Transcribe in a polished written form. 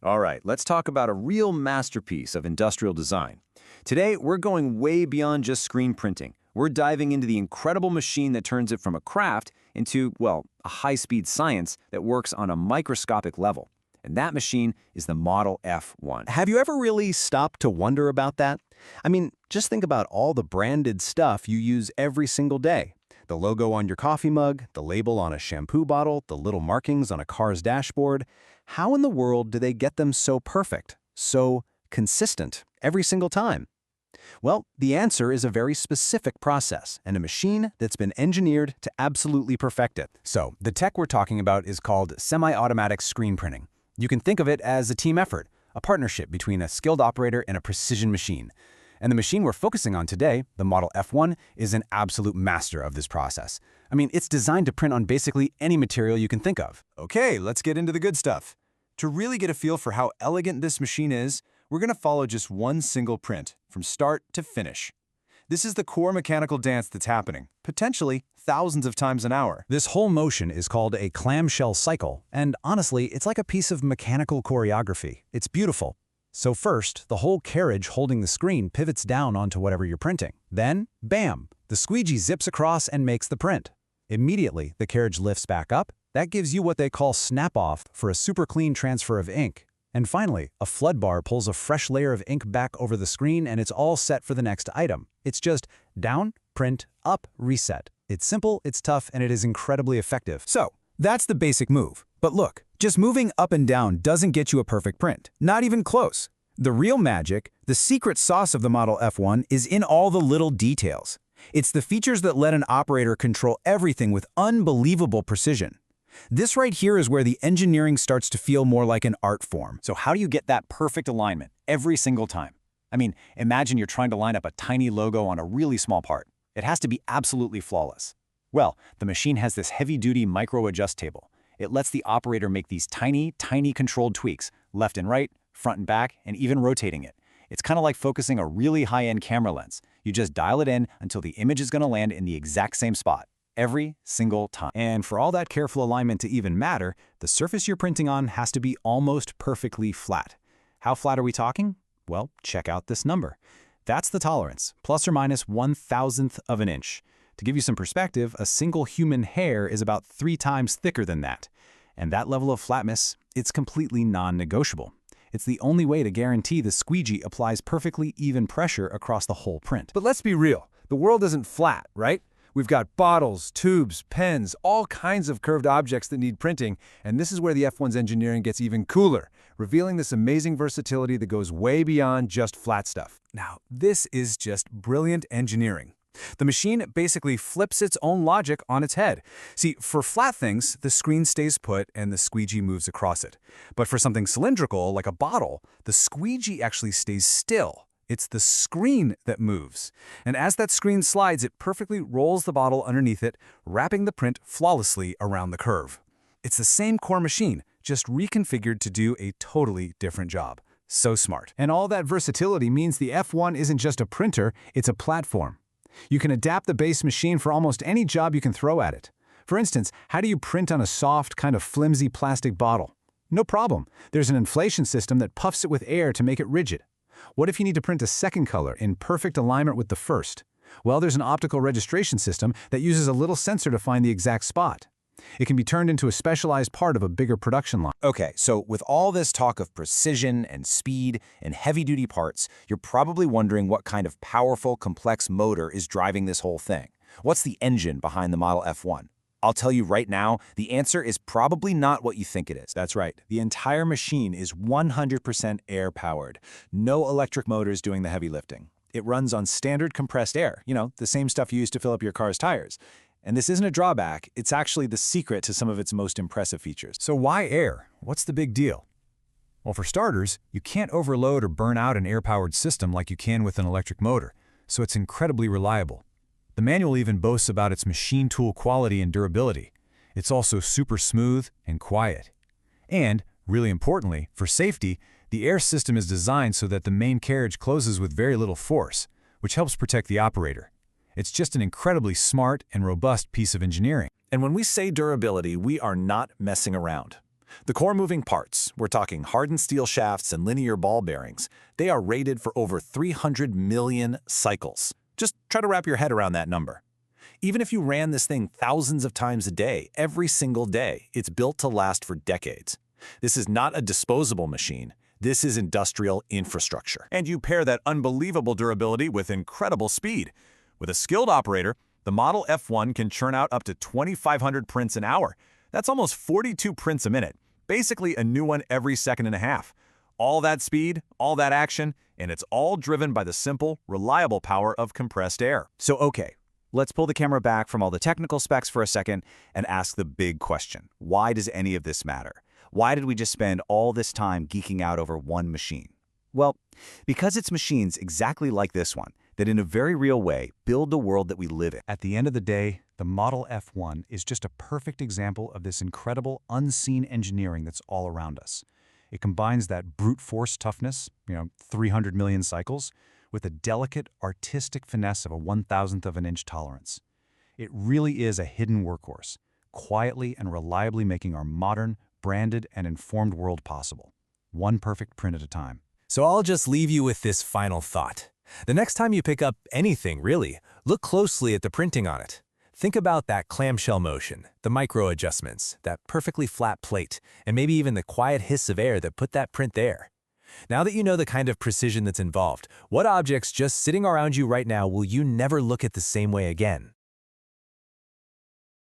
All right, let's talk about a real masterpiece of industrial design. Today, we're going way beyond just screen printing. We're diving into the incredible machine that turns it from a craft into, well, a high-speed science that works on a microscopic level. And that machine is the Model F1. Have you ever really stopped to wonder about that? I mean, just think about all the branded stuff you use every single day. The logo on your coffee mug, the label on a shampoo bottle, the little markings on a car's dashboard. How in the world do they get them so perfect, so consistent, every single time? Well, the answer is a very specific process and a machine that's been engineered to absolutely perfect it. So, the tech we're talking about is called semi-automatic screen printing. You can think of it as a team effort, a partnership between a skilled operator and a precision machine. And the machine we're focusing on today, the Model F1, is an absolute master of this process. I mean, it's designed to print on basically any material you can think of. Okay, let's get into the good stuff. To really get a feel for how elegant this machine is, we're going to follow just one single print, from start to finish. This is the core mechanical dance that's happening, potentially thousands of times an hour. This whole motion is called a clamshell cycle, and honestly, it's like a piece of mechanical choreography. It's beautiful. So first, the whole carriage holding the screen pivots down onto whatever you're printing. Then, bam, the squeegee zips across and makes the print. Immediately, the carriage lifts back up. That gives you what they call snap-off for a super clean transfer of ink. And finally, a flood bar pulls a fresh layer of ink back over the screen and it's all set for the next item. It's just down, print, up, reset. It's simple, it's tough, and it is incredibly effective. So, that's the basic move. But look, just moving up and down doesn't get you a perfect print. Not even close. The real magic, the secret sauce of the Model F1 is in all the little details. It's the features that let an operator control everything with unbelievable precision. This right here is where the engineering starts to feel more like an art form. So how do you get that perfect alignment every single time? I mean, imagine you're trying to line up a tiny logo on a really small part. It has to be absolutely flawless. Well, the machine has this heavy-duty micro-adjust table. It lets the operator make these tiny controlled tweaks, left and right, front and back, and even rotating it. It's kind of like focusing a really high-end camera lens. You just dial it in until the image is going to land in the exact same spot, every single time. And for all that careful alignment to even matter, the surface you're printing on has to be almost perfectly flat. How flat are we talking? Well, check out this number. That's the tolerance, plus or minus 1/1000th of an inch. To give you some perspective, a single human hair is about 3 times thicker than that. And that level of flatness, it's completely non-negotiable. It's the only way to guarantee the squeegee applies perfectly even pressure across the whole print. But let's be real, the world isn't flat, right? We've got bottles, tubes, pens, all kinds of curved objects that need printing, and this is where the F1's engineering gets even cooler, revealing this amazing versatility that goes way beyond just flat stuff. Now, this is just brilliant engineering. The machine basically flips its own logic on its head. See, for flat things, the screen stays put and the squeegee moves across it. But for something cylindrical, like a bottle, the squeegee actually stays still. It's the screen that moves. And as that screen slides, it perfectly rolls the bottle underneath it, wrapping the print flawlessly around the curve. It's the same core machine, just reconfigured to do a totally different job. So smart. And all that versatility means the F1 isn't just a printer, it's a platform. You can adapt the base machine for almost any job you can throw at it. For instance, how do you print on a soft, kind of flimsy plastic bottle? No problem. There's an inflation system that puffs it with air to make it rigid. What if you need to print a second color in perfect alignment with the first? Well, there's an optical registration system that uses a little sensor to find the exact spot. It can be turned into a specialized part of a bigger production line. Okay, so with all this talk of precision and speed and heavy-duty parts, you're probably wondering what kind of powerful, complex motor is driving this whole thing. What's the engine behind the Model F1? I'll tell you right now, the answer is probably not what you think it is. That's right. The entire machine is 100% air-powered. No electric motors doing the heavy lifting. It runs on standard compressed air, the same stuff you use to fill up your car's tires. And this isn't a drawback, it's actually the secret to some of its most impressive features. So why air? What's the big deal? Well, for starters, you can't overload or burn out an air-powered system like you can with an electric motor, so it's incredibly reliable. The manual even boasts about its machine tool quality and durability. It's also super smooth and quiet. And, really importantly, for safety, the air system is designed so that the main carriage closes with very little force, which helps protect the operator. It's just an incredibly smart and robust piece of engineering. And when we say durability, we are not messing around. The core moving parts, we're talking hardened steel shafts and linear ball bearings, they are rated for over 300 million cycles. Just try to wrap your head around that number. Even if you ran this thing thousands of times a day, every single day, it's built to last for decades. This is not a disposable machine. This is industrial infrastructure. And you pair that unbelievable durability with incredible speed. With a skilled operator, the Model F1 can churn out up to 2,500 prints an hour. That's almost 42 prints a minute. Basically a new one every second and a half. All that speed, all that action, and it's all driven by the simple, reliable power of compressed air. So okay, let's pull the camera back from all the technical specs for a second and ask the big question. Why does any of this matter? Why did we just spend all this time geeking out over one machine? Well, because it's machines exactly like this one that in a very real way build the world that we live in. At the end of the day, the Model F1 is just a perfect example of this incredible unseen engineering that's all around us. It combines that brute force toughness, 300 million cycles, with a delicate, artistic finesse of a 1,000th of an inch tolerance. It really is a hidden workhorse, quietly and reliably making our modern, branded, and informed world possible, one perfect print at a time. So I'll just leave you with this final thought. The next time you pick up anything, really, look closely at the printing on it. Think about that clamshell motion, the micro adjustments, that perfectly flat plate, and maybe even the quiet hiss of air that put that print there. Now that you know the kind of precision that's involved, what objects just sitting around you right now will you never look at the same way again?